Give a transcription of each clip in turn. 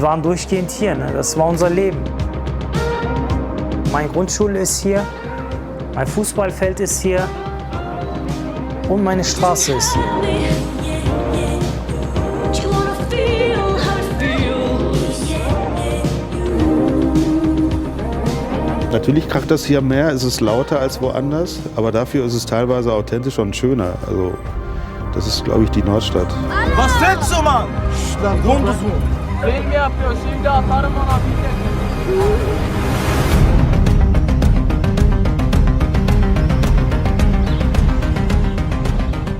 waren durchgehend hier. Ne? Das war unser Leben. Meine Grundschule ist hier, mein Fußballfeld ist hier und meine Straße ist hier. Natürlich kracht das hier mehr, es ist lauter als woanders, aber dafür ist es teilweise authentischer und schöner. Also das ist, glaube ich, die Nordstadt. Was willst du, Mann?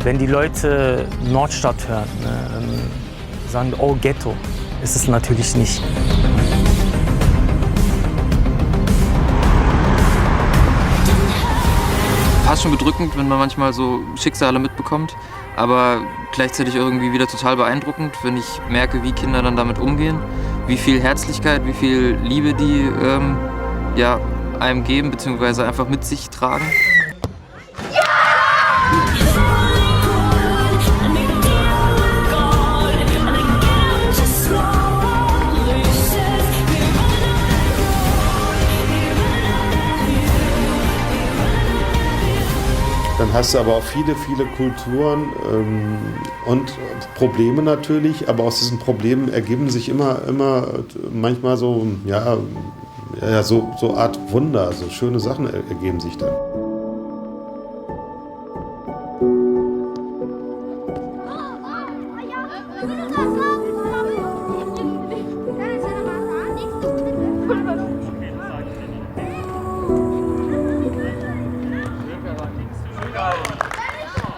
Wenn die Leute Nordstadt hören, ne, sagen, oh Ghetto, ist es natürlich nicht. Fast schon bedrückend, wenn man manchmal so Schicksale mitbekommt, aber gleichzeitig irgendwie wieder total beeindruckend, wenn ich merke, wie Kinder dann damit umgehen, wie viel Herzlichkeit, wie viel Liebe die einem geben bzw. einfach mit sich tragen. Dann hast du aber auch viele Kulturen und Probleme natürlich, aber aus diesen Problemen ergeben sich immer manchmal so, so Art Wunder, so schöne Sachen ergeben sich dann.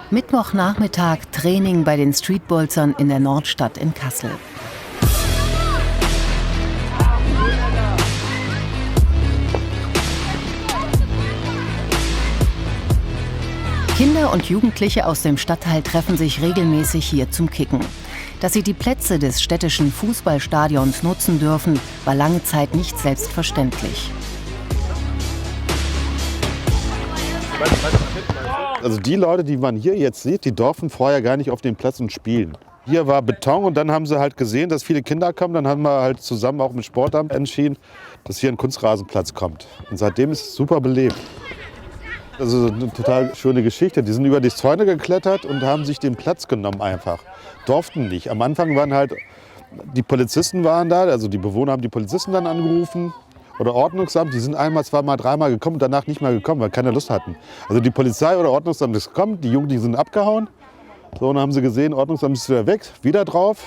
Mittwochnachmittag Training bei den Streetbolzern in der Nordstadt in Kassel. Kinder und Jugendliche aus dem Stadtteil treffen sich regelmäßig hier zum Kicken. Dass sie die Plätze des städtischen Fußballstadions nutzen dürfen, war lange Zeit nicht selbstverständlich. Also die Leute, die man hier jetzt sieht, die durften vorher gar nicht auf den Platz und spielen. Hier war Beton und dann haben sie halt gesehen, dass viele Kinder kommen. Dann haben wir halt zusammen auch mit Sportamt entschieden, dass hier ein Kunstrasenplatz kommt. Und seitdem ist es super belebt. Das ist eine total schöne Geschichte. Die sind über die Zäune geklettert und haben sich den Platz genommen einfach. Durften nicht. Am Anfang waren halt, die Polizisten waren da, also die Bewohner haben die Polizisten dann angerufen. Oder Ordnungsamt, die sind einmal, zweimal, dreimal gekommen und danach nicht mehr gekommen, weil keine Lust hatten. Also die Polizei oder Ordnungsamt ist gekommen, die Jugendlichen sind abgehauen. So, und dann haben sie gesehen, Ordnungsamt ist wieder weg, wieder drauf.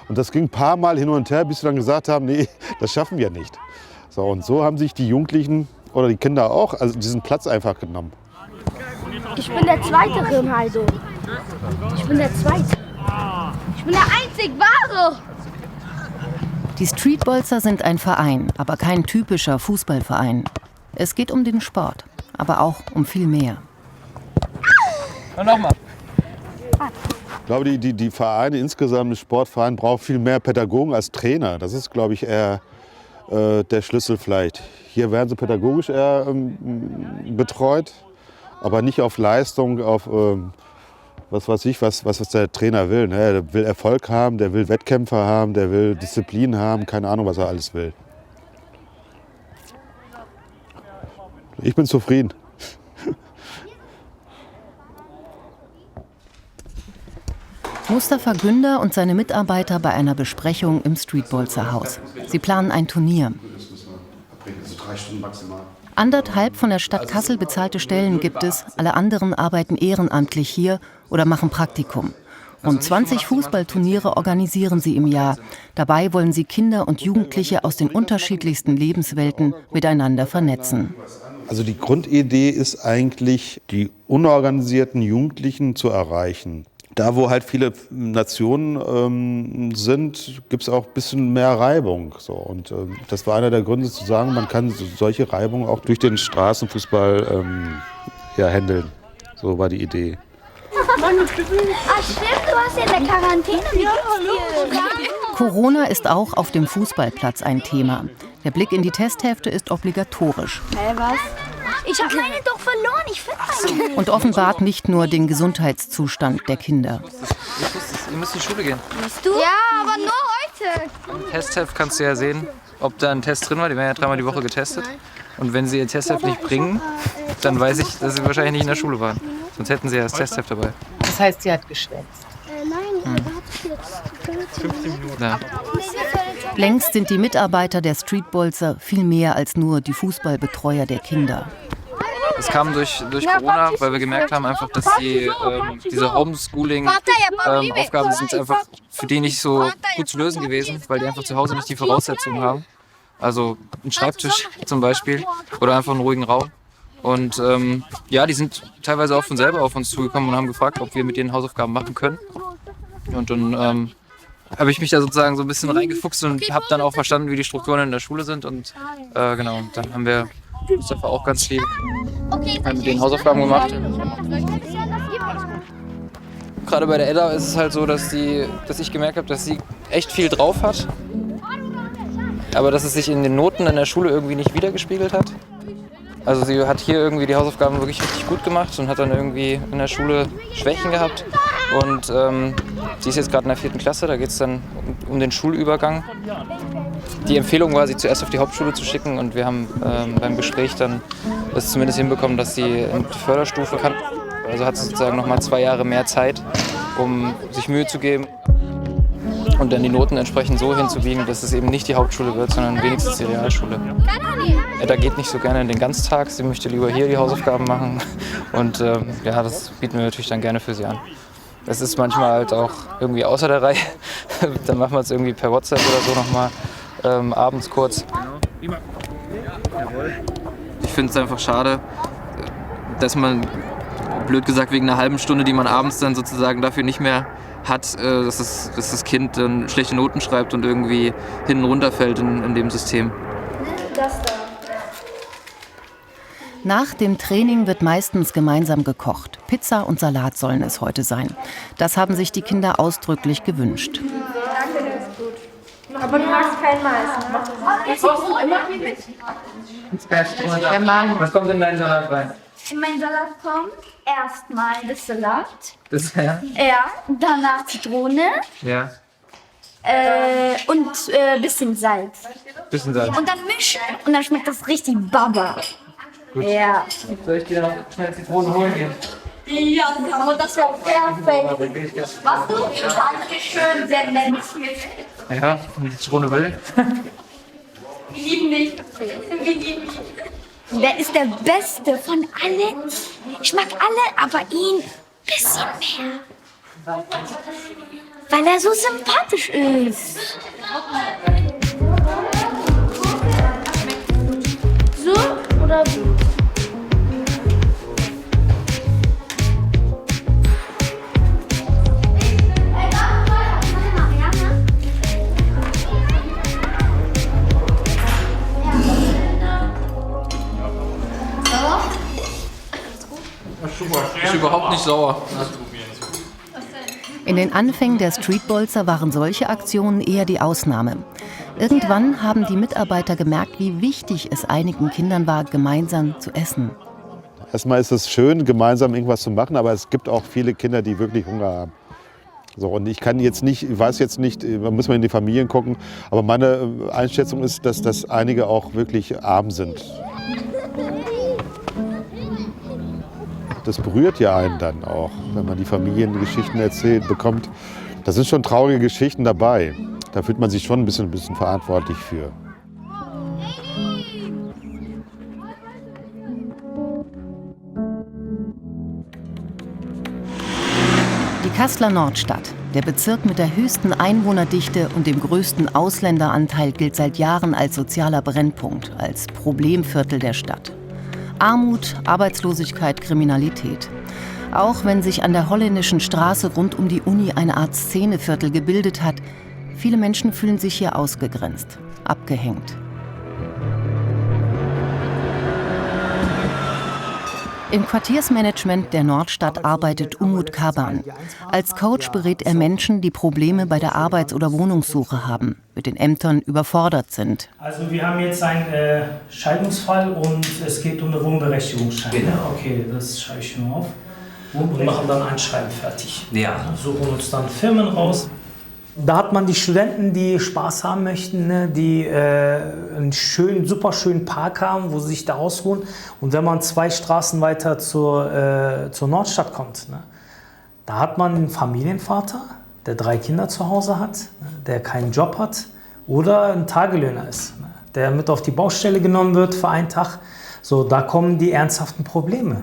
Und das ging ein paar Mal hin und her, bis sie dann gesagt haben, nee, das schaffen wir nicht. So, und so haben sich die Jugendlichen oder die Kinder auch diesen Platz einfach genommen. Ich bin der Zweite, Rinaldo. Ich bin der Zweite. Ich bin der einzig Wahre. Die Streetbolzer sind ein Verein, aber kein typischer Fußballverein. Es geht um den Sport, aber auch um viel mehr. Und nochmal. Ich glaube, die Vereine insgesamt, der Sportverein braucht viel mehr Pädagogen als Trainer. Das ist, glaube ich, eher der Schlüssel vielleicht. Hier werden sie pädagogisch eher betreut, aber nicht auf Leistung, auf was weiß ich, was der Trainer will. Ne? Der will Erfolg haben, der will Wettkämpfe haben, der will Disziplin haben, keine Ahnung, was er alles will. Ich bin zufrieden. Mustafa Günder und seine Mitarbeiter bei einer Besprechung im Streetbolzer Haus. Sie planen ein Turnier. 1,5 von der Stadt Kassel bezahlte Stellen gibt es, alle anderen arbeiten ehrenamtlich hier oder machen Praktikum. Rund 20 Fußballturniere organisieren sie im Jahr. Dabei wollen sie Kinder und Jugendliche aus den unterschiedlichsten Lebenswelten miteinander vernetzen. Also die Grundidee ist eigentlich, die unorganisierten Jugendlichen zu erreichen. Da, wo halt viele Nationen sind, gibt es auch ein bisschen mehr Reibung. So. Und das war einer der Gründe zu sagen, man kann solche Reibung auch durch den Straßenfußball handeln. So war die Idee. Ach stimmt, du hast ja in der Quarantäne mitgespielt. Corona ist auch auf dem Fußballplatz ein Thema. Der Blick in die Testhefte ist obligatorisch. Was? Ich habe meine doch verloren, ich finde meine. Und offenbart nicht nur den Gesundheitszustand der Kinder. Ihr müsst in die Schule gehen. Bist du? Ja, aber nur heute. Im Testheft kannst du ja sehen, ob da ein Test drin war. Die werden ja 3-mal die Woche getestet. Und wenn sie ihr Testheft nicht bringen, dann weiß ich, dass sie wahrscheinlich nicht in der Schule waren. Sonst hätten sie ja das Testheft dabei. Das heißt, sie hat geschwänzt. Nein, er hat jetzt 15 Minuten. Ja. Längst sind die Mitarbeiter der Streetbolzer viel mehr als nur die Fußballbetreuer der Kinder. Das kam durch Corona, weil wir gemerkt haben, einfach, dass diese Homeschooling-Aufgaben sind einfach für die nicht so gut zu lösen gewesen, weil die einfach zu Hause nicht die Voraussetzungen haben. Also ein Schreibtisch zum Beispiel oder einfach einen ruhigen Raum. Und die sind teilweise auch von selber auf uns zugekommen und haben gefragt, ob wir mit denen Hausaufgaben machen können. Und dann habe ich mich da sozusagen so ein bisschen reingefuchst und habe dann auch verstanden, wie die Strukturen in der Schule sind. Und genau, und dann haben wir Mustafa auch ganz lieb mit den Hausaufgaben gemacht. Gerade bei der Ella ist es halt so, dass ich gemerkt habe, dass sie echt viel drauf hat, aber dass es sich in den Noten in der Schule irgendwie nicht wiedergespiegelt hat. Also sie hat hier irgendwie die Hausaufgaben wirklich richtig gut gemacht und hat dann irgendwie in der Schule Schwächen gehabt. Und sie ist jetzt gerade in der 4. Klasse, da geht es dann um den Schulübergang. Die Empfehlung war, sie zuerst auf die Hauptschule zu schicken und wir haben beim Gespräch dann das zumindest hinbekommen, dass sie in die Förderstufe kann. Also hat sie sozusagen nochmal 2 Jahre mehr Zeit, um sich Mühe zu geben und dann die Noten entsprechend so hinzubiegen, dass es eben nicht die Hauptschule wird, sondern wenigstens die Realschule. Edda geht nicht so gerne in den Ganztag, sie möchte lieber hier die Hausaufgaben machen und das bieten wir natürlich dann gerne für sie an. Das ist manchmal halt auch irgendwie außer der Reihe, dann machen wir es irgendwie per WhatsApp oder so nochmal abends kurz. Ich finde es einfach schade, dass man, blöd gesagt, wegen einer halben Stunde, die man abends dann sozusagen dafür nicht mehr hat, dass das Kind dann schlechte Noten schreibt und irgendwie hinten runterfällt in dem System. Das da. Nach dem Training wird meistens gemeinsam gekocht. Pizza und Salat sollen es heute sein. Das haben sich die Kinder ausdrücklich gewünscht. Danke, das ist gut. Aber du magst kein Mais. Jetzt kochst du immer mit. Was kommt in deinen Salat rein? In meinen Salat kommt erstmal das Salat. Das, ja? Ja, danach Zitrone. Ja. Und bisschen Salz. Bisschen Salz. Und dann mischen und dann schmeckt das richtig Baba. Gut. Ja. Soll ich dir noch schnell Zitronen holen gehen? Ja, aber das wäre perfekt. Was du? Dankeschön, sehr nett. Ja, wenn die Zitrone will. Wir lieben dich. Wir lieben dich. Der ist der Beste von allen. Ich mag alle, aber ihn ein bisschen mehr. Weil er so sympathisch ist. So oder so? Ist überhaupt nicht sauer. In den Anfängen der Streetbolzer waren solche Aktionen eher die Ausnahme. Irgendwann haben die Mitarbeiter gemerkt, wie wichtig es einigen Kindern war, gemeinsam zu essen. Erstmal ist es schön, gemeinsam irgendwas zu machen, aber es gibt auch viele Kinder, die wirklich Hunger haben. So, und ich weiß jetzt nicht, da muss man in die Familien gucken, aber meine Einschätzung ist, dass einige auch wirklich arm sind. Das berührt ja einen dann auch, wenn man die Familiengeschichten erzählt bekommt. Da sind schon traurige Geschichten dabei. Da fühlt man sich schon ein bisschen verantwortlich für. Die Kasseler Nordstadt, der Bezirk mit der höchsten Einwohnerdichte und dem größten Ausländeranteil, gilt seit Jahren als sozialer Brennpunkt, als Problemviertel der Stadt. Armut, Arbeitslosigkeit, Kriminalität. Auch wenn sich an der Holländischen Straße rund um die Uni eine Art Szeneviertel gebildet hat, viele Menschen fühlen sich hier ausgegrenzt, abgehängt. Im Quartiersmanagement der Nordstadt arbeitet Umut Kaban. Als Coach berät er Menschen, die Probleme bei der Arbeits- oder Wohnungssuche haben, mit den Ämtern überfordert sind. Also wir haben jetzt einen Scheidungsfall und es geht um eine Wohnberechtigungsschein. Genau. Okay, das schreibe ich nur auf. Und machen dann ein Schreiben fertig. Ja. Suchen uns dann Firmen raus. Da hat man die Studenten, die Spaß haben möchten, ne? Die einen super schönen Park haben, wo sie sich da ausruhen. Und wenn man 2 Straßen weiter zur Nordstadt kommt, ne? Da hat man einen Familienvater, der 3 Kinder zu Hause hat, ne? Der keinen Job hat oder ein Tagelöhner ist, ne? Der mit auf die Baustelle genommen wird für einen Tag. So, da kommen die ernsthaften Probleme.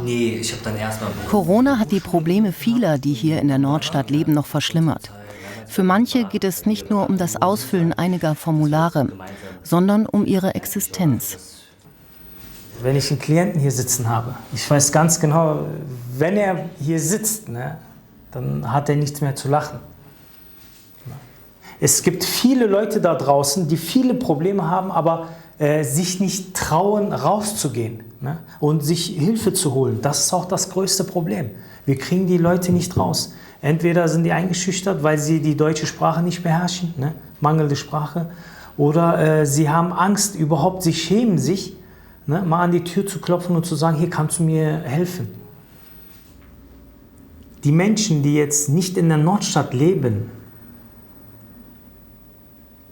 Nee, ich habe dann erstmal... Corona hat die Probleme vieler, die hier in der Nordstadt leben, noch verschlimmert. Für manche geht es nicht nur um das Ausfüllen einiger Formulare, sondern um ihre Existenz. Wenn ich einen Klienten hier sitzen habe, ich weiß ganz genau, wenn er hier sitzt, ne, dann hat er nichts mehr zu lachen. Es gibt viele Leute da draußen, die viele Probleme haben, aber sich nicht trauen, rauszugehen, ne, und sich Hilfe zu holen. Das ist auch das größte Problem. Wir kriegen die Leute nicht raus. Entweder sind die eingeschüchtert, weil sie die deutsche Sprache nicht beherrschen, ne? Mangelnde Sprache, oder sie haben Angst, überhaupt, sie schämen sich, ne? Mal an die Tür zu klopfen und zu sagen, hier kannst du mir helfen. Die Menschen, die jetzt nicht in der Nordstadt leben,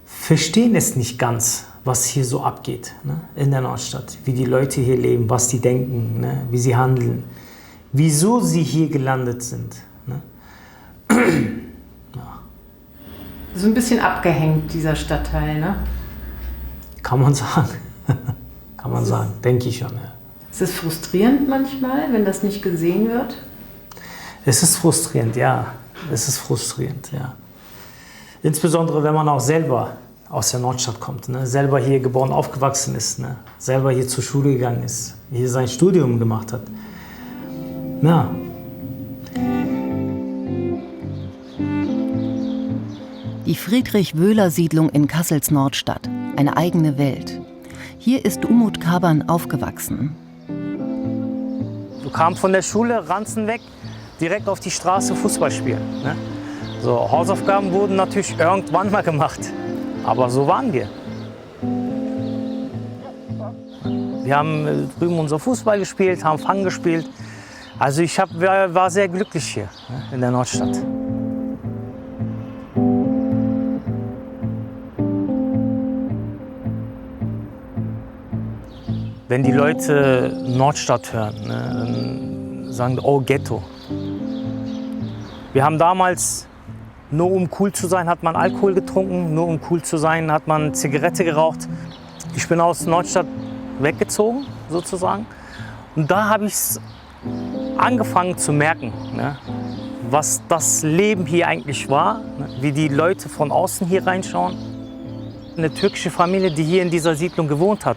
verstehen es nicht ganz, was hier so abgeht, ne? In der Nordstadt, wie die Leute hier leben, was die denken, ne? Wie sie handeln, wieso sie hier gelandet sind. Ne? Ja. So ein bisschen abgehängt, dieser Stadtteil, ne? Kann man sagen. Kann man sagen, denke ich schon. Ja. Ist es frustrierend manchmal, wenn das nicht gesehen wird? Es ist frustrierend, ja. Es ist frustrierend, ja. Insbesondere, wenn man auch selber aus der Nordstadt kommt, ne? Selber hier geboren, aufgewachsen ist, ne? Selber hier zur Schule gegangen ist, hier sein Studium gemacht hat. Ja. Die Friedrich-Wöhler-Siedlung in Kassels Nordstadt, eine eigene Welt. Hier ist Umut Kaban aufgewachsen. Du kamst von der Schule, Ranzen weg, direkt auf die Straße Fußball spielen. Ne? So, Hausaufgaben wurden natürlich irgendwann mal gemacht, aber so waren wir. Wir haben drüben unser Fußball gespielt, haben Fang gespielt. Also ich war sehr glücklich hier, ne, in der Nordstadt. Wenn die Leute Nordstadt hören, ne, dann sagen die, oh, Ghetto. Wir haben damals, nur um cool zu sein, hat man Alkohol getrunken, nur um cool zu sein, hat man Zigarette geraucht. Ich bin aus Nordstadt weggezogen, sozusagen. Und da habe ich es angefangen zu merken, ne, was das Leben hier eigentlich war, ne, wie die Leute von außen hier reinschauen. Eine türkische Familie, die hier in dieser Siedlung gewohnt hat,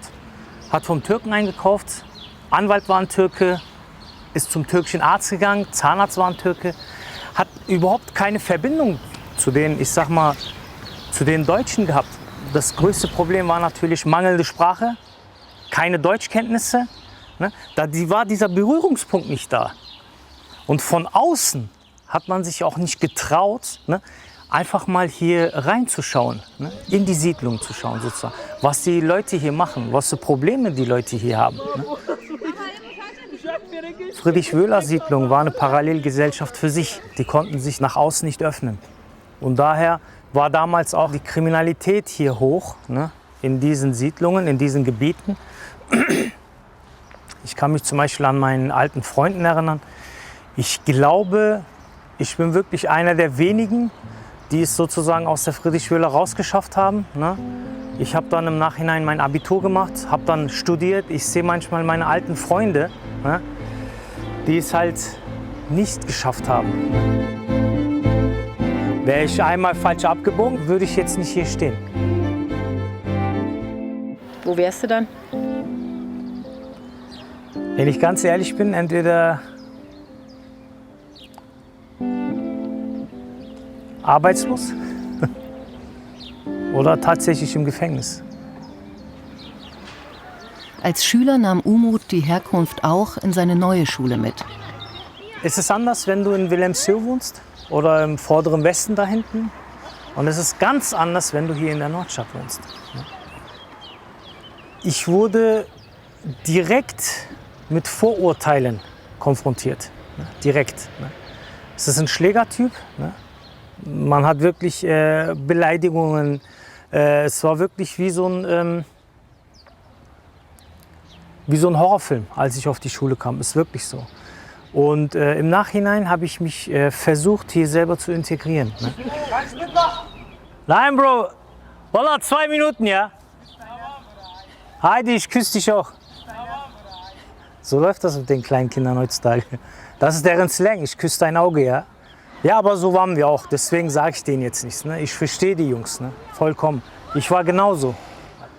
hat vom Türken eingekauft, Anwalt war ein Türke, ist zum türkischen Arzt gegangen, Zahnarzt war ein Türke, hat überhaupt keine Verbindung zu den, ich sag mal, zu den Deutschen gehabt. Das größte Problem war natürlich mangelnde Sprache, keine Deutschkenntnisse, ne? Da war dieser Berührungspunkt nicht da. Und von außen hat man sich auch nicht getraut, ne, einfach mal hier reinzuschauen, ne, in die Siedlung zu schauen, sozusagen, was die Leute hier machen, was für Probleme die Leute hier haben. Ne. Friedrich-Wöhler-Siedlung war eine Parallelgesellschaft für sich. Die konnten sich nach außen nicht öffnen. Und daher war damals auch die Kriminalität hier hoch, ne, in diesen Siedlungen, in diesen Gebieten. Ich kann mich zum Beispiel an meinen alten Freunden erinnern. Ich glaube, ich bin wirklich einer der wenigen, die es sozusagen aus der Friedrich-Wöhler rausgeschafft haben. Ne? Ich habe dann im Nachhinein mein Abitur gemacht, habe dann studiert. Ich sehe manchmal meine alten Freunde, ne, die es halt nicht geschafft haben. Wäre ich einmal falsch abgebogen, würde ich jetzt nicht hier stehen. Wo wärst du dann? Wenn ich ganz ehrlich bin, entweder arbeitslos oder tatsächlich im Gefängnis. Als Schüler nahm Umut die Herkunft auch in seine neue Schule mit. Es ist anders, wenn du in Wilhelmshöhe wohnst oder im vorderen Westen da hinten. Und es ist ganz anders, wenn du hier in der Nordstadt wohnst. Ich wurde direkt mit Vorurteilen konfrontiert. Direkt. Es ist ein Schlägertyp. Man hat wirklich Beleidigungen. Es war wirklich wie so ein Horrorfilm, als ich auf die Schule kam. Ist wirklich so. Und im Nachhinein habe ich mich versucht, hier selber zu integrieren. Ne? Nein, Bro. Wallah, 2 Minuten, ja? Heidi, ich küsse dich auch. So läuft das mit den kleinen Kindern heutzutage. Das ist deren Slang. Ich küsse dein Auge, ja? Ja, aber so waren wir auch. Deswegen sage ich denen jetzt nichts. Ne? Ich verstehe die Jungs, ne? Vollkommen. Ich war genauso.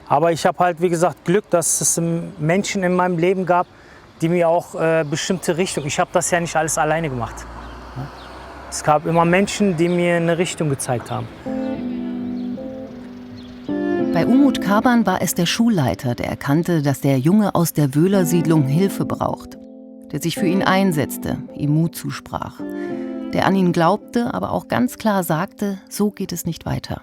Aber ich habe halt, wie gesagt, Glück, dass es Menschen in meinem Leben gab, die mir auch bestimmte Richtung. Ich habe das ja nicht alles alleine gemacht. Ne? Es gab immer Menschen, die mir eine Richtung gezeigt haben. Bei Umut Kaban war es der Schulleiter, der erkannte, dass der Junge aus der Wöhler-Siedlung Hilfe braucht. Der sich für ihn einsetzte, ihm Mut zusprach. Der an ihn glaubte, aber auch ganz klar sagte, so geht es nicht weiter.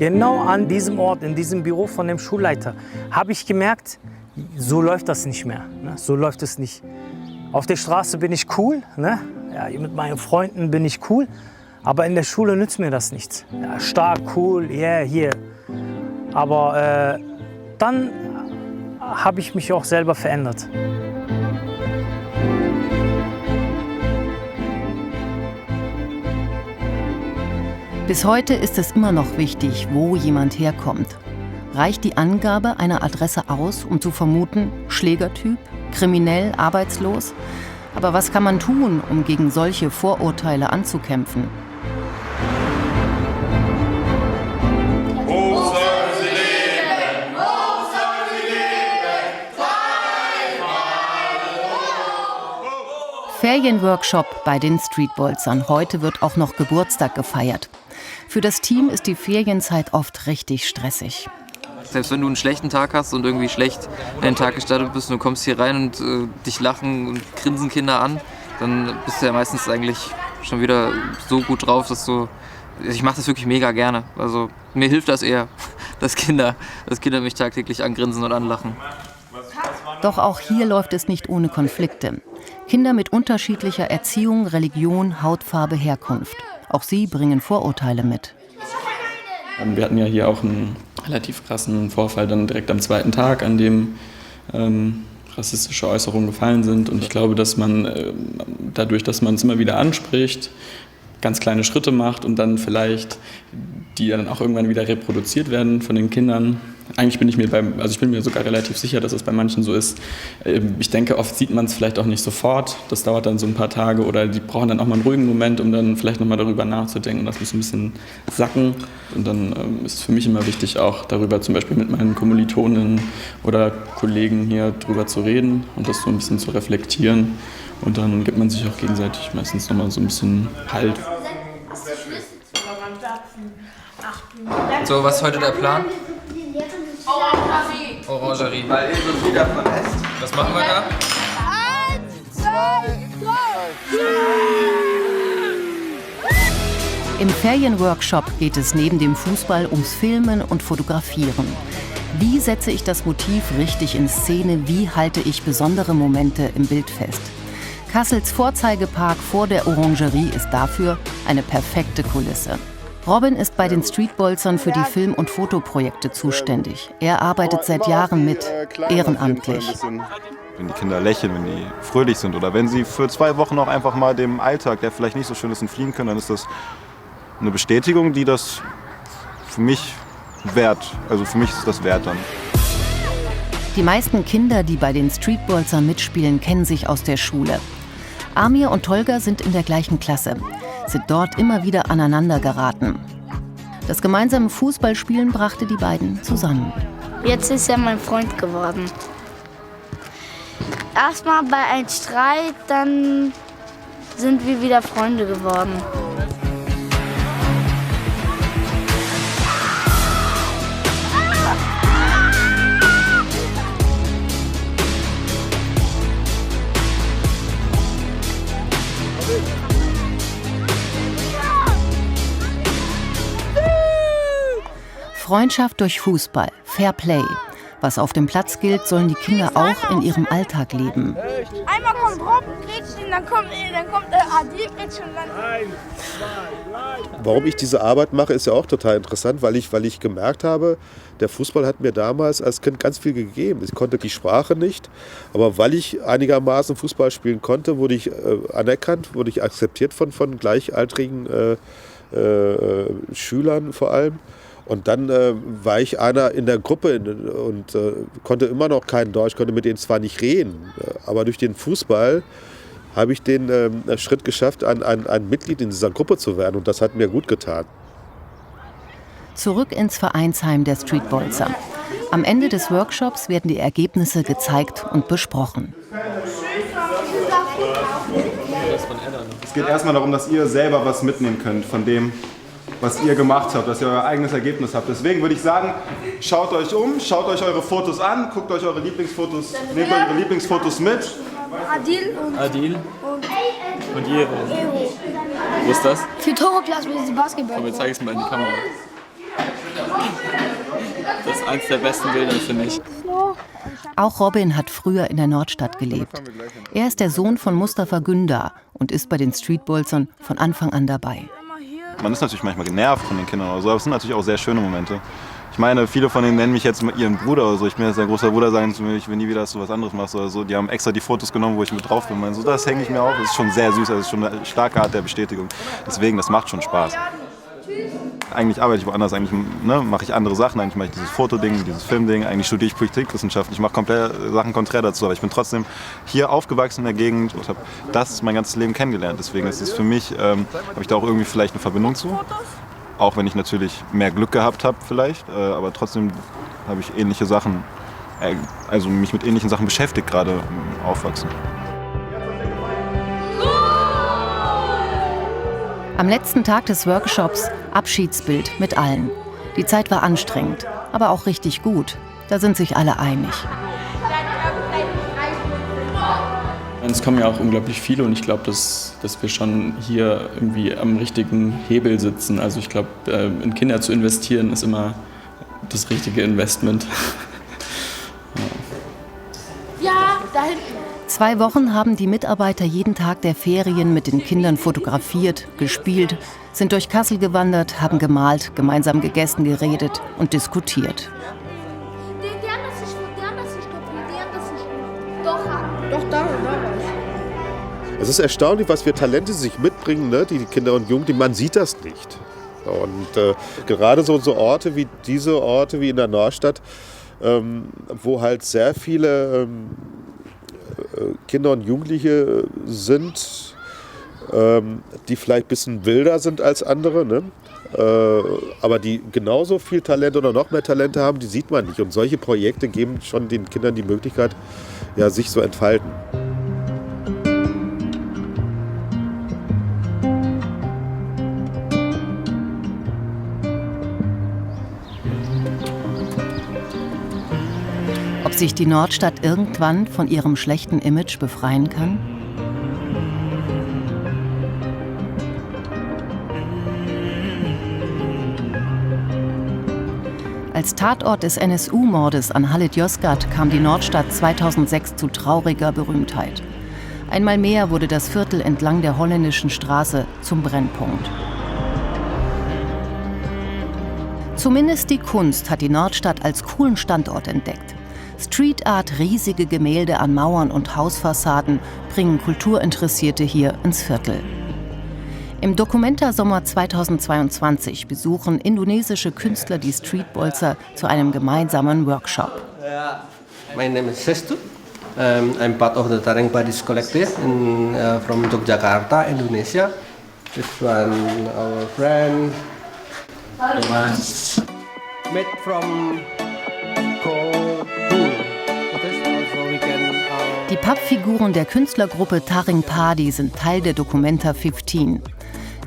Genau an diesem Ort, in diesem Büro von dem Schulleiter, habe ich gemerkt, so läuft das nicht mehr. Ne? So läuft es nicht. Auf der Straße bin ich cool, ne? Ja, mit meinen Freunden bin ich cool, aber in der Schule nützt mir das nichts. Ja, stark, cool, yeah, hier. Aber dann habe ich mich auch selber verändert. Bis heute ist es immer noch wichtig, wo jemand herkommt. Reicht die Angabe einer Adresse aus, um zu vermuten, Schlägertyp, kriminell, arbeitslos? Aber was kann man tun, um gegen solche Vorurteile anzukämpfen? Ferienworkshop bei den Streetbolzern. Heute wird auch noch Geburtstag gefeiert. Für das Team ist die Ferienzeit oft richtig stressig. Selbst wenn du einen schlechten Tag hast und irgendwie schlecht in den Tag gestartet bist und du kommst hier rein und dich lachen und grinsen Kinder an, dann bist du ja meistens eigentlich schon wieder so gut drauf, dass du... Ich mache das wirklich mega gerne. Also mir hilft das eher, dass Kinder mich tagtäglich angrinsen und anlachen. Doch auch hier läuft es nicht ohne Konflikte. Kinder mit unterschiedlicher Erziehung, Religion, Hautfarbe, Herkunft. Auch sie bringen Vorurteile mit. Wir hatten ja hier auch einen relativ krassen Vorfall dann direkt am zweiten Tag, an dem rassistische Äußerungen gefallen sind. Und ich glaube, dass man dadurch, dass man es immer wieder anspricht, ganz kleine Schritte macht und dann vielleicht die dann auch irgendwann wieder reproduziert werden von den Kindern. Eigentlich bin ich mir sogar relativ sicher, dass es bei manchen so ist. Ich denke, oft sieht man es vielleicht auch nicht sofort. Das dauert dann so ein paar Tage oder die brauchen dann auch mal einen ruhigen Moment, um dann vielleicht nochmal darüber nachzudenken. Das muss ein bisschen sacken. Und dann ist es für mich immer wichtig, auch darüber zum Beispiel mit meinen Kommilitonen oder Kollegen hier drüber zu reden und das so ein bisschen zu reflektieren. Und dann gibt man sich auch gegenseitig meistens nochmal so ein bisschen Halt. So, was ist heute der Plan? Orangerie. Weil ihr so viel davon esst. Was machen wir da? 1, 2, 3. Im Ferienworkshop geht es neben dem Fußball ums Filmen und Fotografieren. Wie setze ich das Motiv richtig in Szene? Wie halte ich besondere Momente im Bild fest? Kassels Vorzeigepark vor der Orangerie ist dafür eine perfekte Kulisse. Robin ist bei den Streetbolzern für die Film- und Fotoprojekte zuständig. Er arbeitet seit Jahren mit, ehrenamtlich. Wenn die Kinder lächeln, wenn die fröhlich sind oder wenn sie für 2 Wochen auch einfach mal dem Alltag, der vielleicht nicht so schön ist, entfliehen können, dann ist das eine Bestätigung, die das für mich wert, also für mich ist das wert dann. Die meisten Kinder, die bei den Streetbolzern mitspielen, kennen sich aus der Schule. Amir und Tolga sind in der gleichen Klasse, sind dort immer wieder aneinander geraten. Das gemeinsame Fußballspielen brachte die beiden zusammen. Jetzt ist er mein Freund geworden. Erstmal bei einem Streit, dann sind wir wieder Freunde geworden. Freundschaft durch Fußball, Fair Play. Was auf dem Platz gilt, sollen die Kinder auch in ihrem Alltag leben. Einmal kommt Rob, Gretchen, dann kommt Adil, Gretchen und dann... Warum ich diese Arbeit mache, ist ja auch total interessant, weil ich gemerkt habe, der Fußball hat mir damals als Kind ganz viel gegeben. Ich konnte die Sprache nicht, aber weil ich einigermaßen Fußball spielen konnte, wurde ich anerkannt, wurde ich akzeptiert von gleichaltrigen Schülern vor allem. Und dann war ich einer in der Gruppe und konnte immer noch kein Deutsch, konnte mit denen zwar nicht reden, aber durch den Fußball habe ich den Schritt geschafft, ein Mitglied in dieser Gruppe zu werden, und das hat mir gut getan. Zurück ins Vereinsheim der Streetbolzer. Am Ende des Workshops werden die Ergebnisse gezeigt und besprochen. Es geht erstmal darum, dass ihr selber was mitnehmen könnt von dem, was ihr gemacht habt, dass ihr euer eigenes Ergebnis habt. Deswegen würde ich sagen, schaut euch um, schaut euch eure Fotos an, guckt euch eure Lieblingsfotos, nehmt eure Lieblingsfotos mit. Adil und Jero. Wo ist das? Für Toro-Klasse ist Basketball. Komm, jetzt zeig es mal in die Kamera. Das ist eins der besten Bilder, finde ich. Auch Robin hat früher in der Nordstadt gelebt. Er ist der Sohn von Mustafa Gündar und ist bei den Streetbolzern von Anfang an dabei. Man ist natürlich manchmal genervt von den Kindern oder so, aber es sind natürlich auch sehr schöne Momente. Ich meine, viele von denen nennen mich jetzt ihren Bruder oder so. Ich bin jetzt ein großer Bruder, sagen zu mir, ich will nie wieder, dass du was anderes machst oder so. Die haben extra die Fotos genommen, wo ich mit drauf bin. So, das hänge ich mir auf. Das ist schon sehr süß, das ist schon eine starke Art der Bestätigung. Deswegen, das macht schon Spaß. Eigentlich arbeite ich woanders, eigentlich mache ich andere Sachen. Eigentlich mache ich dieses Fotoding, dieses Filmding. Eigentlich studiere ich Politikwissenschaften. Ich mache komplett Sachen konträr dazu. Aber ich bin trotzdem hier aufgewachsen in der Gegend und habe das mein ganzes Leben kennengelernt. Deswegen ist es für mich, habe ich da auch irgendwie vielleicht eine Verbindung zu. Auch wenn ich natürlich mehr Glück gehabt habe vielleicht. Aber trotzdem habe ich ähnliche Sachen, also mich mit ähnlichen Sachen beschäftigt, gerade im Aufwachsen. Am letzten Tag des Workshops Abschiedsbild mit allen. Die Zeit war anstrengend, aber auch richtig gut. Da sind sich alle einig. Es kommen ja auch unglaublich viele und ich glaube, dass wir schon hier irgendwie am richtigen Hebel sitzen. Also ich glaube, in Kinder zu investieren ist immer das richtige Investment. Ja, da hinten. 2 Wochen haben die Mitarbeiter jeden Tag der Ferien mit den Kindern fotografiert, gespielt, sind durch Kassel gewandert, haben gemalt, gemeinsam gegessen, geredet und diskutiert. Es ist erstaunlich, was für Talente sich mitbringen, ne? Die Kinder und Jugendlichen. Man sieht das nicht. Und gerade so Orte wie diese Orte wie in der Nordstadt, wo halt sehr viele Kinder und Jugendliche sind, die vielleicht ein bisschen wilder sind als andere, ne? Aber die genauso viel Talent oder noch mehr Talente haben, die sieht man nicht. Und solche Projekte geben schon den Kindern die Möglichkeit, ja, sich zu entfalten. Ob sich die Nordstadt irgendwann von ihrem schlechten Image befreien kann? Als Tatort des NSU-Mordes an Halit Yozgat kam die Nordstadt 2006 zu trauriger Berühmtheit. Einmal mehr wurde das Viertel entlang der Holländischen Straße zum Brennpunkt. Zumindest die Kunst hat die Nordstadt als coolen Standort entdeckt. Street Art, riesige Gemälde an Mauern und Hausfassaden bringen Kulturinteressierte hier ins Viertel. Im Documenta-Sommer 2022 besuchen indonesische Künstler die Streetbolzer zu einem gemeinsamen Workshop. My name is Sestu. I'm part of the Taring Badis Collective from Yogyakarta, Indonesia. This one, our friend. Made from coal. Die Pappfiguren der Künstlergruppe Taring Padi sind Teil der Documenta 15.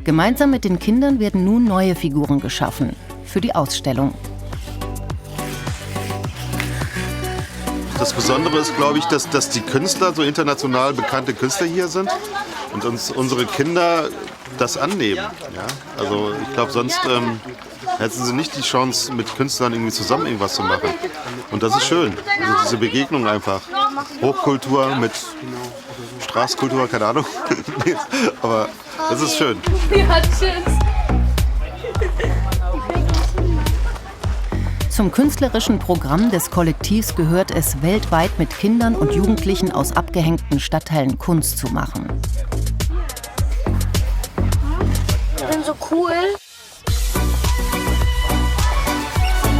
Gemeinsam mit den Kindern werden nun neue Figuren geschaffen für die Ausstellung. Das Besondere ist, glaube ich, dass die Künstler, so international bekannte Künstler hier sind und unsere Kinder das annehmen. Ja? Also ich glaube, sonst hätten sie nicht die Chance, mit Künstlern irgendwie zusammen irgendwas zu machen. Und das ist schön. Also diese Begegnung einfach. Hochkultur mit Straßkultur, keine Ahnung. Aber das ist schön. Ja, tschüss. Zum künstlerischen Programm des Kollektivs gehört es, weltweit mit Kindern und Jugendlichen aus abgehängten Stadtteilen Kunst zu machen. Ich bin so cool.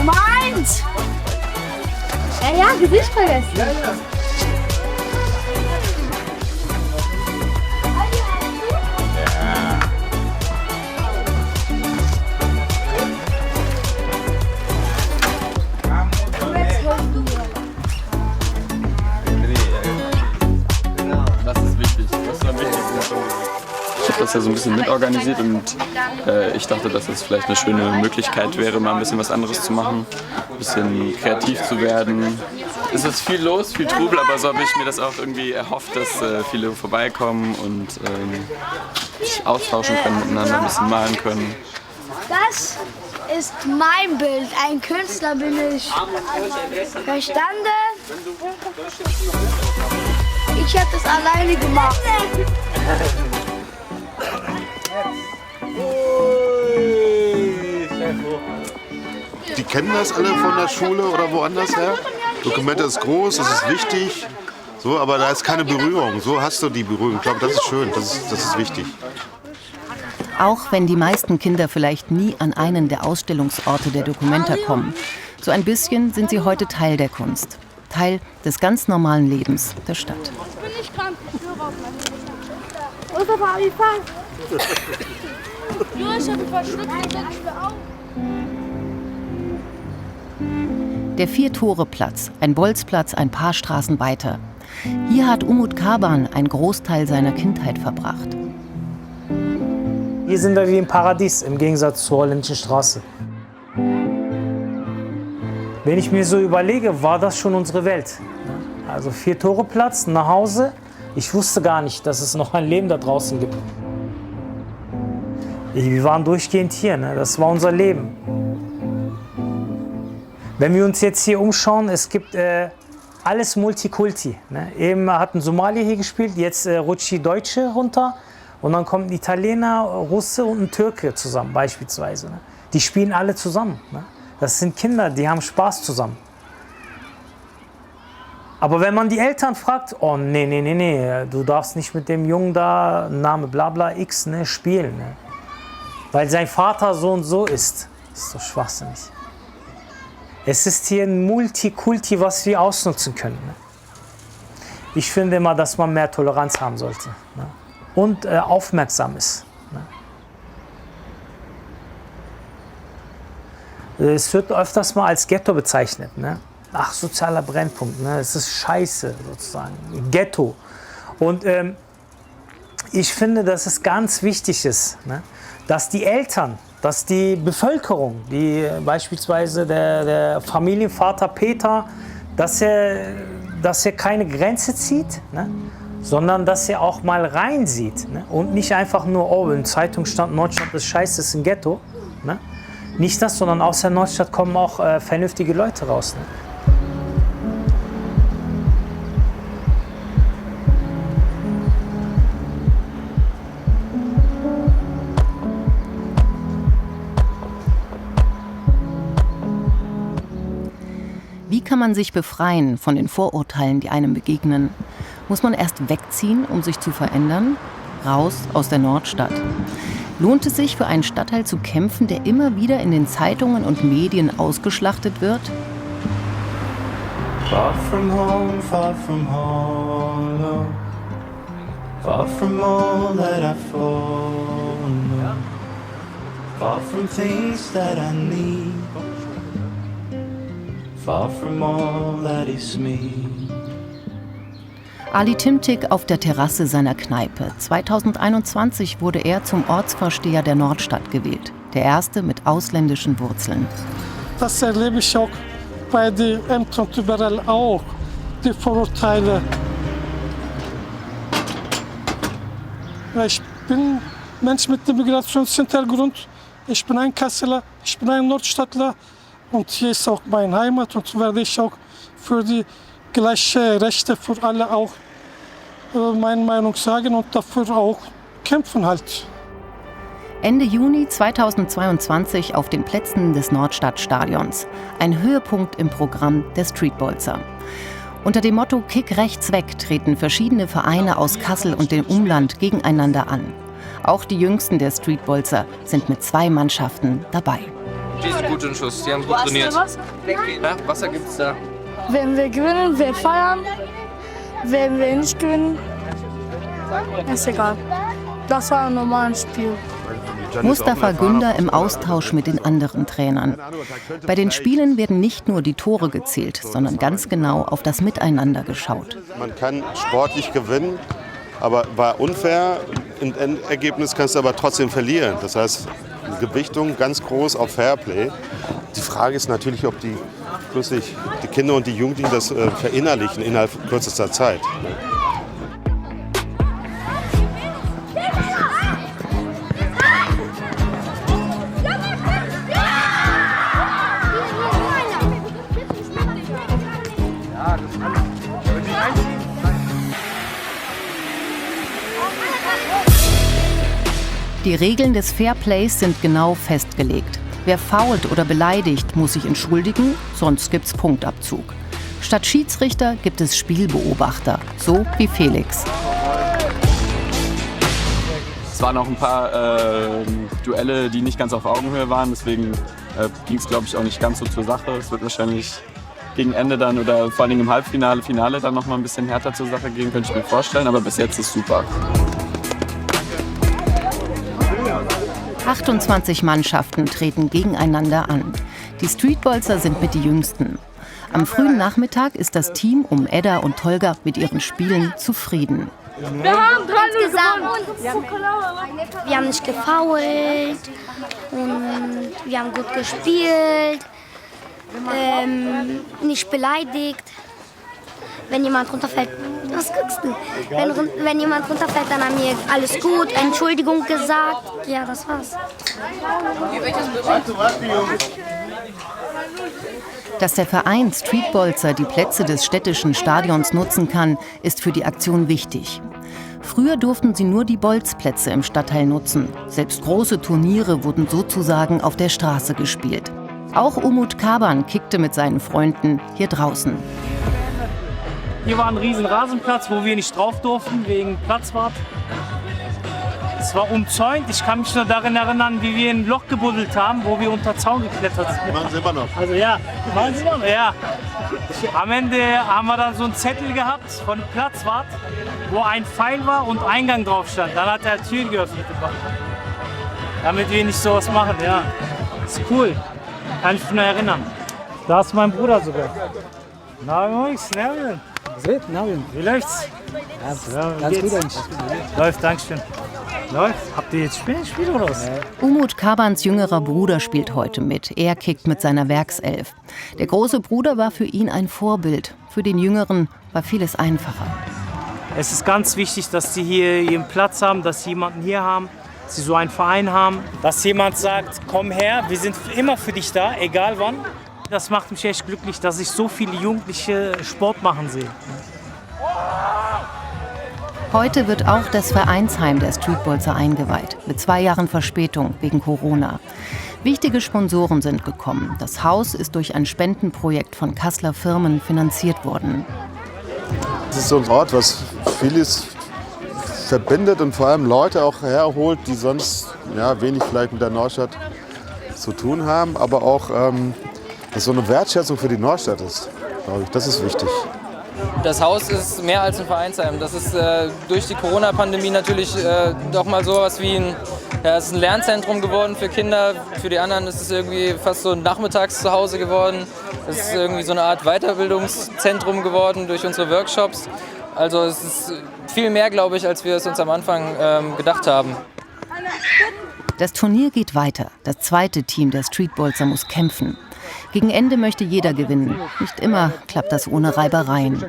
Meins! Ja, Gesicht vergessen. Das ist wichtig. Das ist am wichtigsten. Ich habe das ja so ein bisschen mitorganisiert und ich dachte, dass es vielleicht eine schöne Möglichkeit wäre, mal ein bisschen was anderes zu machen, ein bisschen kreativ zu werden. Es ist viel los, viel Trubel, aber so habe ich mir das auch irgendwie erhofft, dass viele vorbeikommen und sich austauschen können miteinander, ein bisschen malen können. Das ist mein Bild. Ein Künstler bin ich. Verstanden? Ich habe das alleine gemacht. Die kennen das alle von der Schule oder woanders her. Dokumente ist groß, es ist wichtig. So, aber da ist keine Berührung. So hast du die Berührung. Ich glaube, das ist schön, das ist wichtig. Auch wenn die meisten Kinder vielleicht nie an einen der Ausstellungsorte der Documenta kommen, so ein bisschen sind sie heute Teil der Kunst. Teil des ganz normalen Lebens der Stadt. Ich bin nicht krank. Wo ist der Fabi-Fall? Ja, ich habe ihn verschluckt und dann ich mir auf. Der Vier-Tore-Platz, ein Bolzplatz ein paar Straßen weiter. Hier hat Umut Kaban einen Großteil seiner Kindheit verbracht. Hier sind wir wie im Paradies, im Gegensatz zur Holländischen Straße. Wenn ich mir so überlege, war das schon unsere Welt. Also Vier-Tore-Platz, nach Hause. Ich wusste gar nicht, dass es noch ein Leben da draußen gibt. Wir waren durchgehend hier, ne? Das war unser Leben. Wenn wir uns jetzt hier umschauen, es gibt alles Multikulti. Ne? Eben hat ein Somalier hier gespielt, jetzt rutscht die Deutsche runter und dann kommt ein Italiener, Russe und ein Türke zusammen beispielsweise. Ne? Die spielen alle zusammen. Ne? Das sind Kinder, die haben Spaß zusammen. Aber wenn man die Eltern fragt, oh nee, du darfst nicht mit dem Jungen da, Name blabla X, ne, spielen. Ne? Weil sein Vater so und so ist. Ist doch schwachsinnig. Es ist hier ein Multikulti, was wir ausnutzen können. Ne? Ich finde immer, dass man mehr Toleranz haben sollte. Ne? Und aufmerksam ist. Ne? Es wird öfters mal als Ghetto bezeichnet. Ne? Ach, sozialer Brennpunkt. Ne? Es ist scheiße, sozusagen. Ghetto. Und ich finde, dass es ganz wichtig ist, ne? Dass die Eltern, dass die Bevölkerung, die beispielsweise der Familienvater Peter, dass er keine Grenze zieht, ne? Sondern dass er auch mal reinsieht. Ne? Und nicht einfach nur, oh, in Zeitung stand, Nordstadt ist scheiße, ist ein Ghetto. Ne? Nicht das, sondern aus der Nordstadt kommen auch vernünftige Leute raus. Ne? Wie kann man sich befreien von den Vorurteilen, die einem begegnen? Muss man erst wegziehen, um sich zu verändern? Raus aus der Nordstadt. Lohnt es sich, für einen Stadtteil zu kämpfen, der immer wieder in den Zeitungen und Medien ausgeschlachtet wird? Far from home, far from hollow, far from all that I've known, far from things that I need, far from all that is me. Ali Timtik auf der Terrasse seiner Kneipe. 2021 wurde er zum Ortsvorsteher der Nordstadt gewählt. Der erste mit ausländischen Wurzeln. Das erlebe ich auch bei den Ämtern überall auch, die Vorurteile. Ich bin Mensch mit dem Migrationshintergrund. Ich bin ein Kasseler. Ich bin ein Nordstadtler und hier ist auch meine Heimat und werde ich auch für die gleichen Rechte für alle auch meine Meinung sagen und dafür auch kämpfen halt. Ende Juni 2022 auf den Plätzen des Nordstadtstadions. Ein Höhepunkt im Programm der Streetbolzer. Unter dem Motto Kick rechts weg treten verschiedene Vereine aus Kassel und dem Umland gegeneinander an. Auch die jüngsten der Streetbolzer sind mit 2 Mannschaften dabei. Die sind gut im Schuss, die haben gut trainiert. Ja, Wasser gibt's da. Wenn wir gewinnen, wir feiern. Wenn wir nicht gewinnen, ist egal. Das war ein normales Spiel. Mustafa Günder im Austausch mit den anderen Trainern. Bei den Spielen werden nicht nur die Tore gezählt, sondern ganz genau auf das Miteinander geschaut. Man kann sportlich gewinnen, aber war unfair. Im Endergebnis kannst du aber trotzdem verlieren. Das heißt, Gewichtung ganz groß auf Fairplay. Die Frage ist natürlich, ob die Kinder und die Jugendlichen das verinnerlichen innerhalb kürzester Zeit. Die Regeln des Fairplays sind genau festgelegt. Wer foult oder beleidigt, muss sich entschuldigen, sonst gibt's Punktabzug. Statt Schiedsrichter gibt es Spielbeobachter, so wie Felix. Es waren auch ein paar Duelle, die nicht ganz auf Augenhöhe waren, deswegen ging es, glaube ich, auch nicht ganz so zur Sache. Es wird wahrscheinlich gegen Ende dann oder vor allem im Halbfinale, Finale dann noch mal ein bisschen härter zur Sache gehen, könnte ich mir vorstellen, aber bis jetzt ist super. 28 Mannschaften treten gegeneinander an. Die Streetbolzer sind mit die jüngsten. Am frühen Nachmittag ist das Team um Edda und Tolga mit ihren Spielen zufrieden. Wir haben 3-0 gewonnen. Wir haben nicht gefoult und wir haben gut gespielt, nicht beleidigt. Wenn jemand runterfällt, was guckst du? Wenn jemand runterfällt, dann haben wir alles gut, Entschuldigung gesagt. Ja, das war's. Dass der Verein Streetbolzer die Plätze des städtischen Stadions nutzen kann, ist für die Aktion wichtig. Früher durften sie nur die Bolzplätze im Stadtteil nutzen. Selbst große Turniere wurden sozusagen auf der Straße gespielt. Auch Umut Kaban kickte mit seinen Freunden hier draußen. Hier war ein riesen Rasenplatz, wo wir nicht drauf durften, wegen Platzwart. Es war umzäunt. Ich kann mich nur daran erinnern, wie wir ein Loch gebuddelt haben, wo wir unter Zaun geklettert sind. Machen Sie immer noch. Also ja, machen Sie noch? Ja. Am Ende haben wir dann so einen Zettel gehabt von Platzwart, wo ein Pfeil war und Eingang drauf stand. Dann hat er Türen geöffnet. Damit wir nicht sowas machen, ja. Ist cool. Kann ich mich nur erinnern. Da ist mein Bruder sogar. Na, Jungs, Nerven. Wie läuft's? Ja, ganz gut eigentlich. Läuft, Dankeschön. Läuft? Habt ihr jetzt Spiel oder was? Umut Kabans jüngerer Bruder spielt heute mit. Er kickt mit seiner Werkself. Der große Bruder war für ihn ein Vorbild. Für den Jüngeren war vieles einfacher. Es ist ganz wichtig, dass sie hier ihren Platz haben, dass sie jemanden hier haben, dass sie so einen Verein haben. Dass jemand sagt, komm her, wir sind immer für dich da, egal wann. Das macht mich echt glücklich, dass ich so viele Jugendliche Sport machen sehe. Heute wird auch das Vereinsheim der Streetbolzer eingeweiht. Mit 2 Jahren Verspätung wegen Corona. Wichtige Sponsoren sind gekommen. Das Haus ist durch ein Spendenprojekt von Kasseler Firmen finanziert worden. Es ist so ein Ort, was vieles verbindet und vor allem Leute auch herholt, die sonst wenig vielleicht mit der Nordstadt zu tun haben, aber auch dass so eine Wertschätzung für die Nordstadt ist, glaube ich. Das ist wichtig. Das Haus ist mehr als ein Vereinsheim. Das ist durch die Corona-Pandemie natürlich doch mal sowas wie es ist ein Lernzentrum geworden für Kinder. Für die anderen ist es irgendwie fast so ein Nachmittagszuhause geworden. Es ist irgendwie so eine Art Weiterbildungszentrum geworden durch unsere Workshops. Also es ist viel mehr, glaube ich, als wir es uns am Anfang gedacht haben. Das Turnier geht weiter. Das zweite Team der Streetbolzer muss kämpfen. Gegen Ende möchte jeder gewinnen. Nicht immer klappt das ohne Reibereien.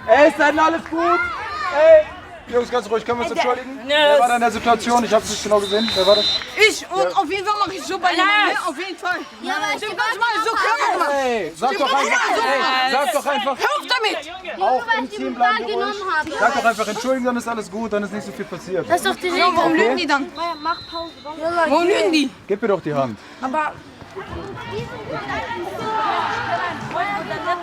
Ey, ist denn alles gut? Ey, Jungs, ganz ruhig, können wir uns entschuldigen? Wer war da in der Situation? Ich habe es nicht genau gesehen. Wer war das? Ich und auf jeden Fall mache ich so bei Ihnen, ne? Auf jeden Fall. Ja, aber ich mal so clever. Hey, sag doch einfach. Hör auf damit! Auch im Team bleiben wir ruhig. Sag doch einfach entschuldigen, dann ist alles gut, dann ist nicht so viel passiert. Das ist doch die Regel. Warum lügen die dann? Mach Pause. Warum lügen die? Gib mir doch die Hand. Aber...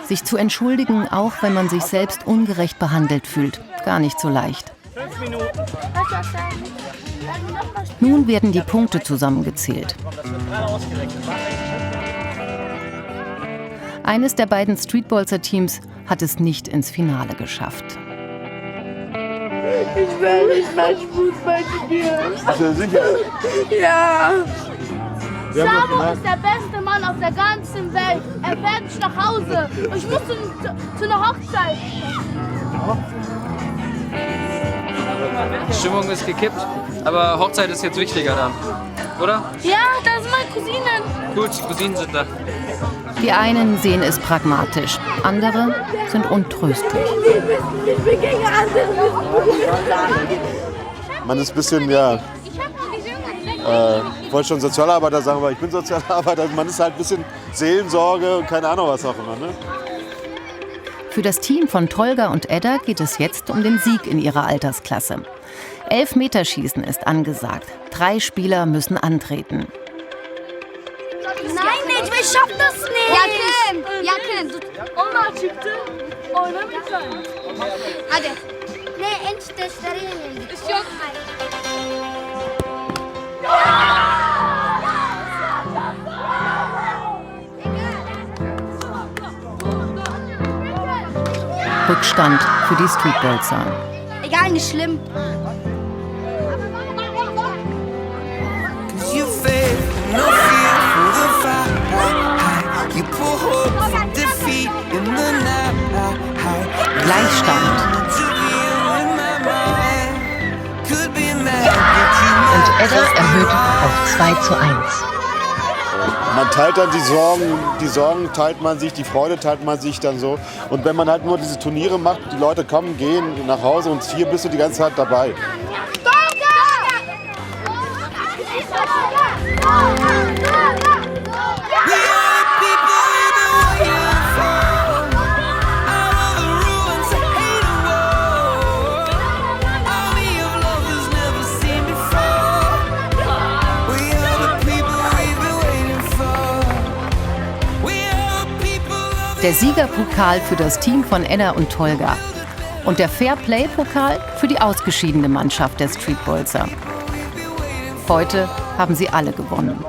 Sich zu entschuldigen, auch wenn man sich selbst ungerecht behandelt fühlt, gar nicht so leicht. 5 Minuten. Nun werden die Punkte zusammengezählt. Eines der beiden Streetbolzer-Teams hat es nicht ins Finale geschafft. Ich will nicht mehr Fußball spielen. Bist du sicher? Ja. Samu ist der beste Mann auf der ganzen Welt. Er fährt mich nach Hause. Ich muss zu einer Hochzeit. Die Stimmung ist gekippt, aber Hochzeit ist jetzt wichtiger dann, oder? Ja, da sind meine Cousinen. Gut, die Cousinen sind da. Die einen sehen es pragmatisch, andere sind untröstlich. Ich bin gegen andere. Man ist ein bisschen, ja, ich wollte schon Sozialarbeiter sagen, aber ich bin Sozialarbeiter. Man ist halt ein bisschen Seelensorge und keine Ahnung was auch immer. Ne? Für das Team von Tolga und Edda geht es jetzt um den Sieg in ihrer Altersklasse. 11-Meter-Schießen ist angesagt. 3 Spieler müssen antreten. Nein, ich schaff das nicht. Yakın. Onlar çıktı. Oynamayacağım. Hadi. Ne enişteşleri yenildik. İş yok. Rückstand für die Streetbolzer. Egal, nicht schlimm. Gleichstand. Und Edda erhöht auf 2:1. Man teilt dann die Sorgen teilt man sich, die Freude teilt man sich dann so. Und wenn man halt nur diese Turniere macht, die Leute kommen, gehen nach Hause und hier bist du die ganze Zeit dabei. Der Siegerpokal für das Team von Edda und Tolga. Und der Fairplay-Pokal für die ausgeschiedene Mannschaft der Streetbolzer. Heute haben sie alle gewonnen.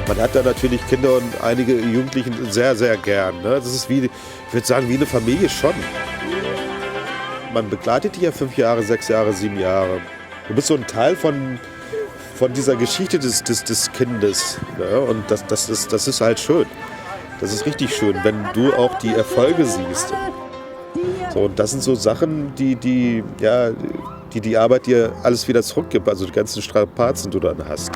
Man hat da natürlich Kinder und einige Jugendlichen sehr, sehr gern. Ne? Das ist wie, ich würde sagen, wie eine Familie schon. Man begleitet die ja 5 Jahre, 6 Jahre, 7 Jahre. Du bist so ein Teil von dieser Geschichte des Kindes. Ne? Und das ist halt schön. Das ist richtig schön, wenn du auch die Erfolge siehst. So, und das sind so Sachen, die Arbeit dir alles wieder zurückgibt. Also die ganzen Strapazen, die du dann hast.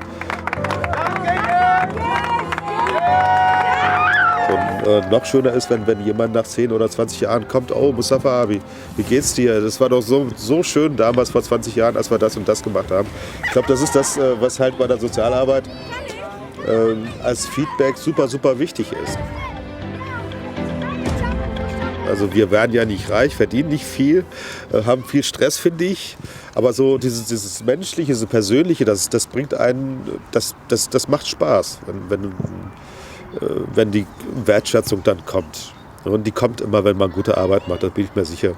Und noch schöner ist, wenn jemand nach 10 oder 20 Jahren kommt, oh Mustafa Abi, wie geht's dir? Das war doch so schön damals vor 20 Jahren, als wir das und das gemacht haben. Ich glaube, das ist das, was halt bei der Sozialarbeit als Feedback super, super wichtig ist. Also wir werden ja nicht reich, verdienen nicht viel, haben viel Stress, finde ich. Aber so dieses Menschliche, dieses Persönliche, das bringt einen, das macht Spaß, wenn die Wertschätzung dann kommt. Und die kommt immer, wenn man gute Arbeit macht, da bin ich mir sicher.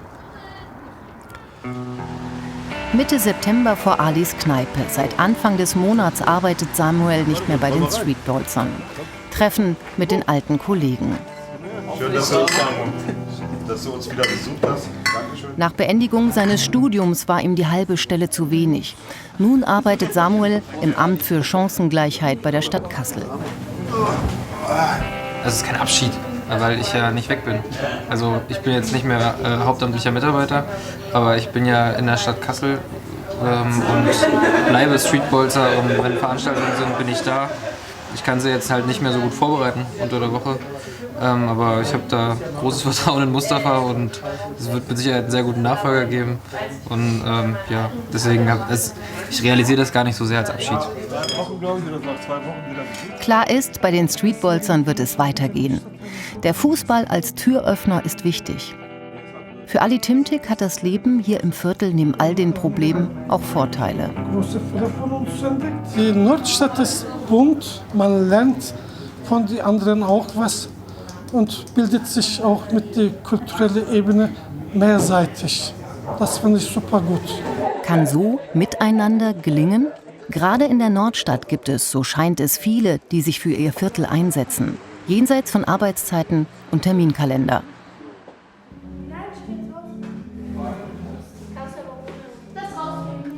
Mitte September vor Alis Kneipe. Seit Anfang des Monats arbeitet Samuel nicht mehr bei den Streetbolzern. Treffen mit den alten Kollegen. Schön, dass du uns wieder besucht hast. Dankeschön. Nach Beendigung seines Studiums war ihm die halbe Stelle zu wenig. Nun arbeitet Samuel im Amt für Chancengleichheit bei der Stadt Kassel. Das ist kein Abschied, weil ich ja nicht weg bin. Also ich bin jetzt nicht mehr hauptamtlicher Mitarbeiter, aber ich bin ja in der Stadt Kassel und bleibe Streetbolzer und wenn Veranstaltungen sind, bin ich da. Ich kann sie jetzt halt nicht mehr so gut vorbereiten unter der Woche, aber ich habe da großes Vertrauen in Mustafa und es wird mit Sicherheit einen sehr guten Nachfolger geben und ja, deswegen ich realisiere das gar nicht so sehr als Abschied. Klar ist, bei den Streetbolzern wird es weitergehen. Der Fußball als Türöffner ist wichtig. Für Ali Timtik hat das Leben hier im Viertel neben all den Problemen auch Vorteile. Die Nordstadt ist bunt, man lernt von den anderen auch was und bildet sich auch mit der kulturellen Ebene mehrseitig. Das finde ich super gut. Kann so miteinander gelingen? Gerade in der Nordstadt gibt es, so scheint es, viele, die sich für ihr Viertel einsetzen. Jenseits von Arbeitszeiten und Terminkalender.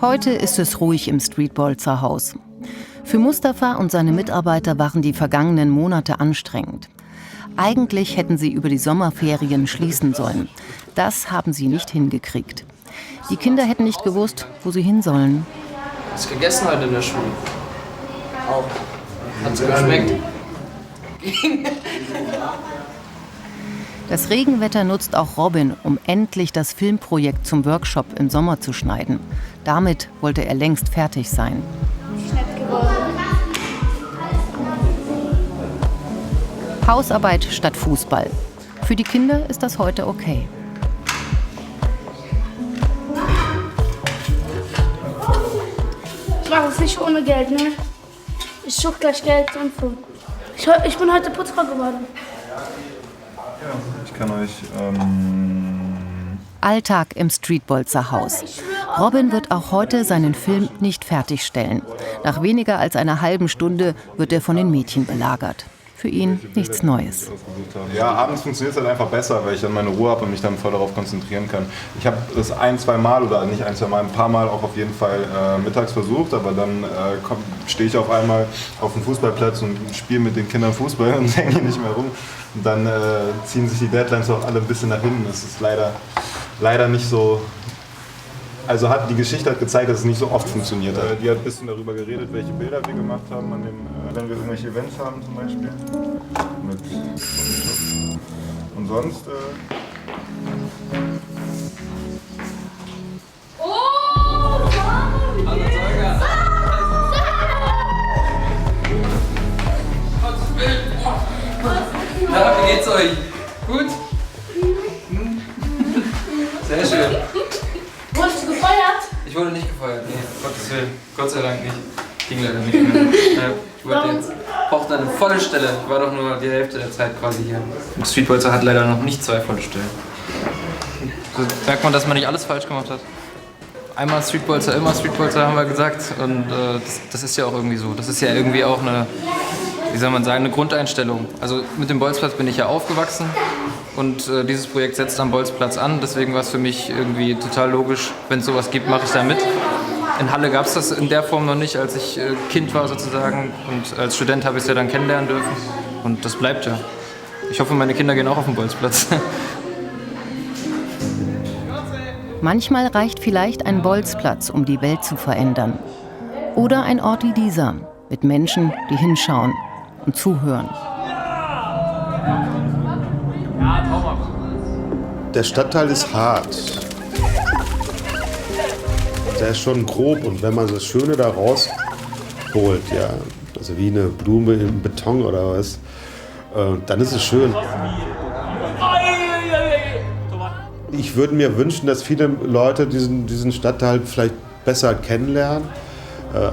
Heute ist es ruhig im Streetbolzer Haus. Für Mustafa und seine Mitarbeiter waren die vergangenen Monate anstrengend. Eigentlich hätten sie über die Sommerferien schließen sollen. Das haben sie nicht hingekriegt. Die Kinder hätten nicht gewusst, wo sie hin sollen. Hast du gegessen heute in der Schule? Auch. Hat's geschmeckt? Das Regenwetter nutzt auch Robin, um endlich das Filmprojekt zum Workshop im Sommer zu schneiden. Damit wollte er längst fertig sein. Hausarbeit statt Fußball. Für die Kinder ist das heute okay. Ich mache es nicht ohne Geld, ne? Ich suche gleich Geld und so. Ich bin heute Putzfrau geworden. Ich kann euch... Alltag im Streetbolzer Haus. Robin wird auch heute seinen Film nicht fertigstellen. Nach weniger als einer halben Stunde wird er von den Mädchen belagert. Für ihn nichts Neues. Ja, abends funktioniert es halt einfach besser, weil ich dann meine Ruhe habe und mich dann voll darauf konzentrieren kann. Ich habe das ein, zwei Mal oder nicht ein, zwei Mal, ein paar Mal auch auf jeden Fall mittags versucht, aber dann stehe ich auf einmal auf dem Fußballplatz und spiele mit den Kindern Fußball und hänge nicht mehr rum. Und dann ziehen sich die Deadlines auch alle ein bisschen nach hinten. Das ist leider nicht so. Also die Geschichte hat gezeigt, dass es nicht so oft funktioniert hat. Die hat ein bisschen darüber geredet, welche Bilder wir gemacht haben, wenn wir irgendwelche Events haben zum Beispiel. Und sonst... Na, wie geht's euch? Gut? Sehr schön. Wurdest du gefeuert? Ich wurde nicht gefeuert, nee, Gottes Willen. Gott sei Dank nicht. Ging leider nicht mehr. Ich brauchte eine volle Stelle. Ich war doch nur die Hälfte der Zeit quasi hier. Und Streetbolzer hat leider noch nicht 2 volle Stellen. So merkt man, dass man nicht alles falsch gemacht hat. Einmal Streetbolzer, immer Streetbolzer, haben wir gesagt. Und das ist ja auch irgendwie so. Das ist ja irgendwie auch eine, wie soll man sagen, eine Grundeinstellung. Also mit dem Bolzplatz bin ich ja aufgewachsen. Und dieses Projekt setzt am Bolzplatz an, deswegen war es für mich irgendwie total logisch, wenn es sowas gibt, mache ich da mit. In Halle gab es das in der Form noch nicht, als ich Kind war sozusagen und als Student habe ich es ja dann kennenlernen dürfen und das bleibt ja. Ich hoffe, meine Kinder gehen auch auf den Bolzplatz. Manchmal reicht vielleicht ein Bolzplatz, um die Welt zu verändern. Oder ein Ort wie dieser, mit Menschen, die hinschauen und zuhören. Der Stadtteil ist hart. Der ist schon grob und wenn man das Schöne da rausholt, ja, also wie eine Blume im Beton oder was, dann ist es schön. Ich würde mir wünschen, dass viele Leute diesen Stadtteil vielleicht besser kennenlernen,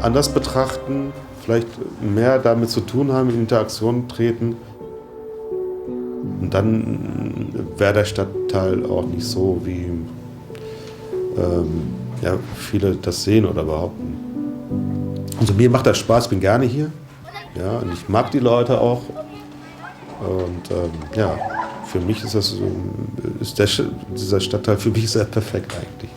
anders betrachten, vielleicht mehr damit zu tun haben, in Interaktion treten. Und dann wäre der Stadtteil auch nicht so, wie viele das sehen oder behaupten. Also mir macht das Spaß, ich bin gerne hier. Ja, und ich mag die Leute auch. Und für mich ist dieser Stadtteil für mich sehr perfekt eigentlich.